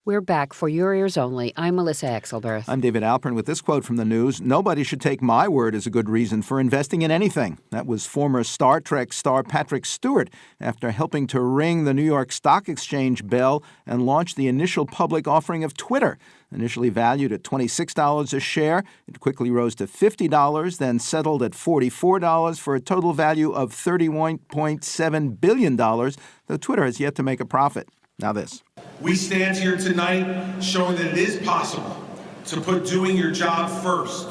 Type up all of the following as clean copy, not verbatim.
We're back for your ears only. I'm Melissa Exelberth. I'm David Alpern with this quote from the news. Nobody should take my word as a good reason for investing in anything. That was former Star Trek star Patrick Stewart after helping to ring the New York Stock Exchange bell and launch the initial public offering of Twitter. Initially valued at $26 a share, it quickly rose to $50, then settled at $44 for a total value of $31.7 billion, though Twitter has yet to make a profit. Now this. We stand here tonight showing that it is possible to put doing your job first,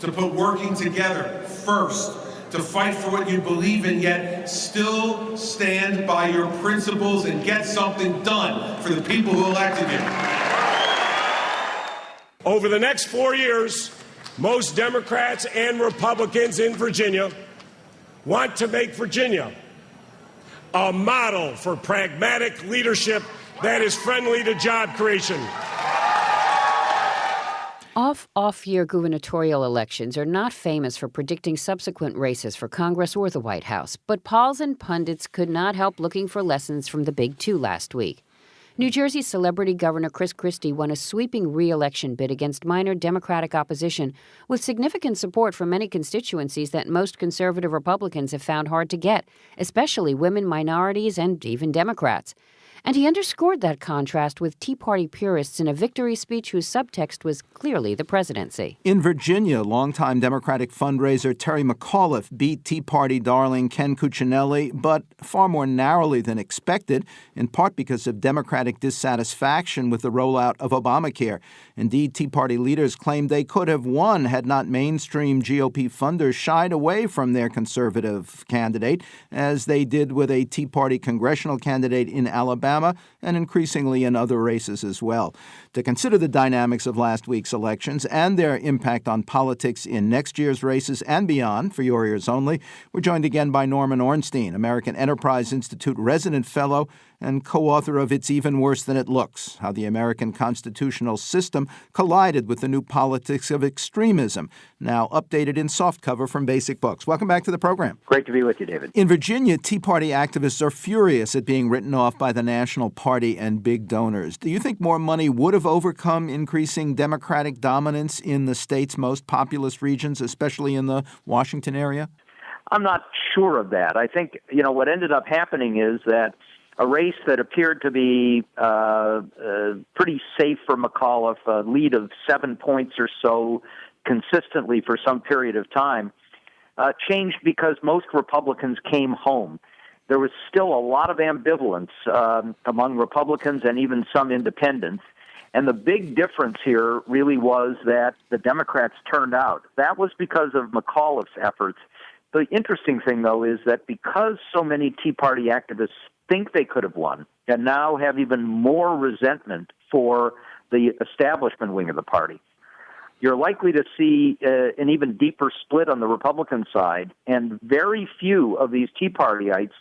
to put working together first, to fight for what you believe in, yet still stand by your principles and get something done for the people who elected you. Over the next 4 years, most Democrats and Republicans in Virginia want to make Virginia a model for pragmatic leadership that is friendly to job creation. Off-year gubernatorial elections are not famous for predicting subsequent races for Congress or the White House, but polls and pundits could not help looking for lessons from the Big Two last week. New Jersey celebrity Governor Chris Christie won a sweeping re-election bid against minor Democratic opposition with significant support from many constituencies that most conservative Republicans have found hard to get, especially women, minorities, and even Democrats. And he underscored that contrast with Tea Party purists in a victory speech whose subtext was clearly the presidency. In Virginia, longtime Democratic fundraiser Terry McAuliffe beat Tea Party darling Ken Cuccinelli, but far more narrowly than expected, in part because of Democratic dissatisfaction with the rollout of Obamacare. Indeed, Tea Party leaders claimed they could have won had not mainstream GOP funders shied away from their conservative candidate, as they did with a Tea Party congressional candidate in Alabama and increasingly in other races as well. To consider the dynamics of last week's elections and their impact on politics in next year's races and beyond, for your ears only, we're joined again by Norman Ornstein, American Enterprise Institute resident fellow and co-author of It's Even Worse Than It Looks, How the American Constitutional System Collided with the New Politics of Extremism, now updated in softcover from Basic Books. Welcome back to the program. Great to be with you, David. In Virginia, Tea Party activists are furious at being written off by the National Party and big donors. Do you think more money would have overcome increasing Democratic dominance in the state's most populous regions, especially in the Washington area? I'm not sure of that. I think, what ended up happening is that a race that appeared to be pretty safe for McAuliffe, a lead of 7 points or so consistently for some period of time, changed because most Republicans came home. There was still a lot of ambivalence among Republicans and even some independents. And the big difference here really was that the Democrats turned out. That was because of McAuliffe's efforts. The interesting thing, though, is that because so many Tea Party activists think they could have won and now have even more resentment for the establishment wing of the party, you're likely to see an even deeper split on the Republican side, and very few of these Tea Partyites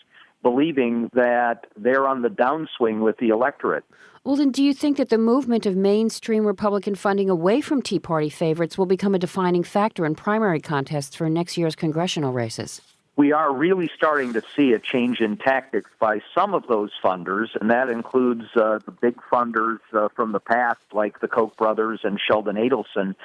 believing that they're on the downswing with the electorate. Well, then do you think that the movement of mainstream Republican funding away from Tea Party favorites will become a defining factor in primary contests for next year's congressional races? We are really starting to see a change in tactics by some of those funders, and that includes the big funders from the past, like the Koch brothers and Sheldon Adelson,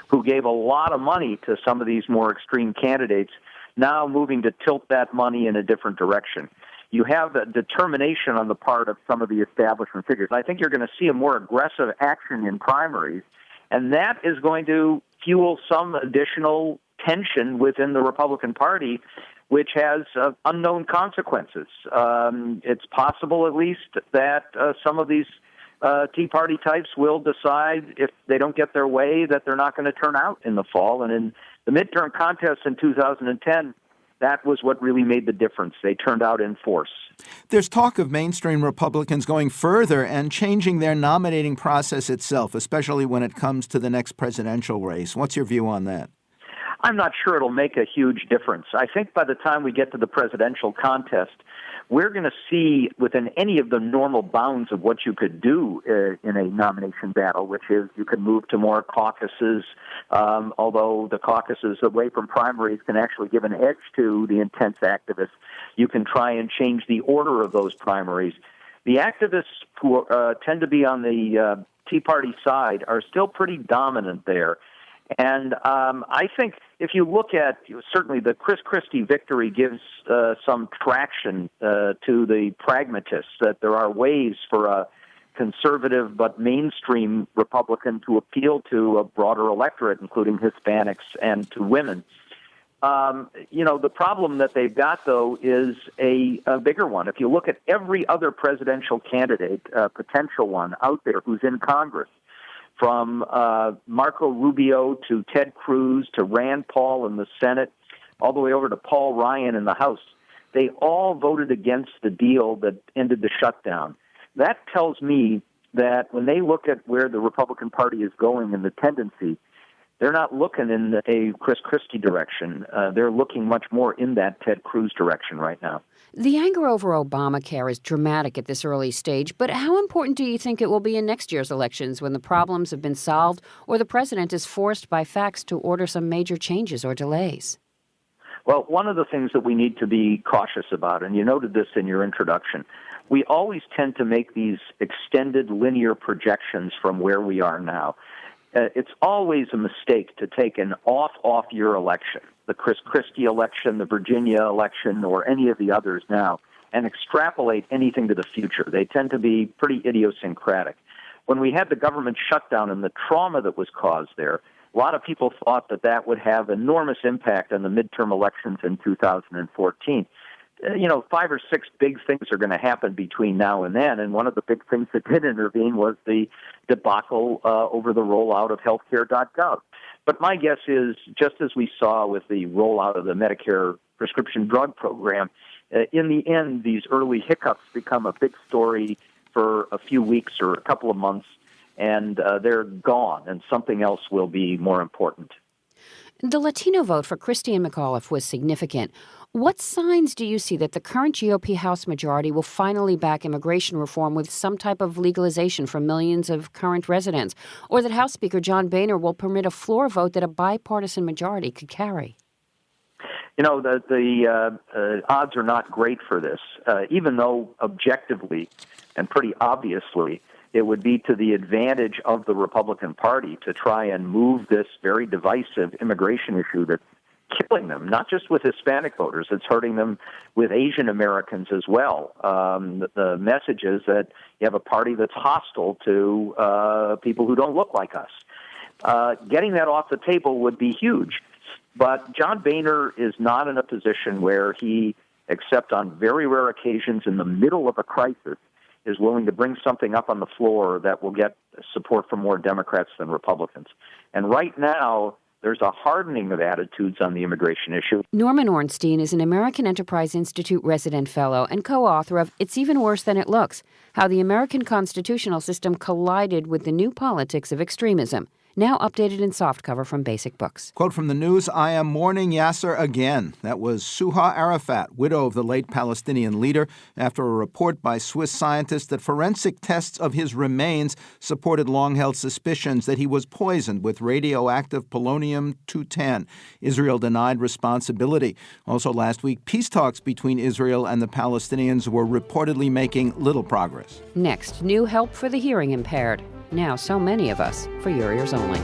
who gave a lot of money to some of these more extreme candidates, now moving to tilt that money in a different direction. You have a determination on the part of some of the establishment figures. I think you're going to see a more aggressive action in primaries, and that is going to fuel some additional tension within the Republican Party, which has unknown consequences. It's possible, at least, that some of these Tea Party types will decide, if they don't get their way, that they're not going to turn out in the fall. And in the midterm contests in 2010, that was what really made the difference. They turned out in force. There's talk of mainstream Republicans going further and changing their nominating process itself, especially when it comes to the next presidential race. What's your view on that? I'm not sure it'll make a huge difference. I think by the time we get to the presidential contest, we're going to see within any of the normal bounds of what you could do in a nomination battle, which is you can move to more caucuses, although the caucuses away from primaries can actually give an edge to the intense activists. You can try and change the order of those primaries. the activists who tend to be on the Tea Party side are still pretty dominant there. And I think if you look at, certainly the Chris Christie victory gives some traction to the pragmatists, that there are ways for a conservative but mainstream Republican to appeal to a broader electorate, including Hispanics and to women. The problem that they've got, though, is a bigger one. If you look at every other presidential candidate, potential one out there who's in Congress, from Marco Rubio to Ted Cruz to Rand Paul in the Senate, all the way over to Paul Ryan in the House, they all voted against the deal that ended the shutdown. That tells me that when they look at where the Republican Party is going and the tendency, they're not looking in a Chris Christie direction. They're looking much more in that Ted Cruz direction right now. The anger over Obamacare is dramatic at this early stage, but how important do you think it will be in next year's elections when the problems have been solved or the president is forced by facts to order some major changes or delays? Well, one of the things that we need to be cautious about, and you noted this in your introduction, we always tend to make these extended linear projections from where we are now. It's always a mistake to take an off-year election, the Chris Christie election, the Virginia election, or any of the others now, and extrapolate anything to the future. They tend to be pretty idiosyncratic. When we had the government shutdown and the trauma that was caused there, a lot of people thought that that would have enormous impact on the midterm elections in 2014. 5 or 6 big things are going to happen between now and then, and one of the big things that did intervene was the debacle over the rollout of healthcare.gov. But my guess is, just as we saw with the rollout of the Medicare prescription drug program, in the end, these early hiccups become a big story for a few weeks or a couple of months, and they're gone, and something else will be more important. The Latino vote for Christie and McAuliffe was significant. What signs do you see that the current GOP House majority will finally back immigration reform with some type of legalization for millions of current residents, or that House Speaker John Boehner will permit a floor vote that a bipartisan majority could carry? The odds are not great for this, even though objectively and pretty obviously it would be to the advantage of the Republican Party to try and move this very divisive immigration issue that's killing them, not just with Hispanic voters, it's hurting them with Asian Americans as well. The message is that you have a party that's hostile to people who don't look like us. Getting that off the table would be huge. But John Boehner is not in a position where he, except on very rare occasions in the middle of a crisis, is willing to bring something up on the floor that will get support from more Democrats than Republicans. And right now, there's a hardening of attitudes on the immigration issue. Norman Ornstein is an American Enterprise Institute resident fellow and co-author of It's Even Worse Than It Looks, How the American Constitutional System Collided with the New Politics of Extremism, now updated in softcover from Basic Books. Quote from the news, I am mourning Yasser again. That was Suha Arafat, widow of the late Palestinian leader, after a report by Swiss scientists that forensic tests of his remains supported long-held suspicions that he was poisoned with radioactive polonium-210. Israel denied responsibility. Also last week, peace talks between Israel and the Palestinians were reportedly making little progress. Next, new help for the hearing impaired. Now so many of us for your ears only.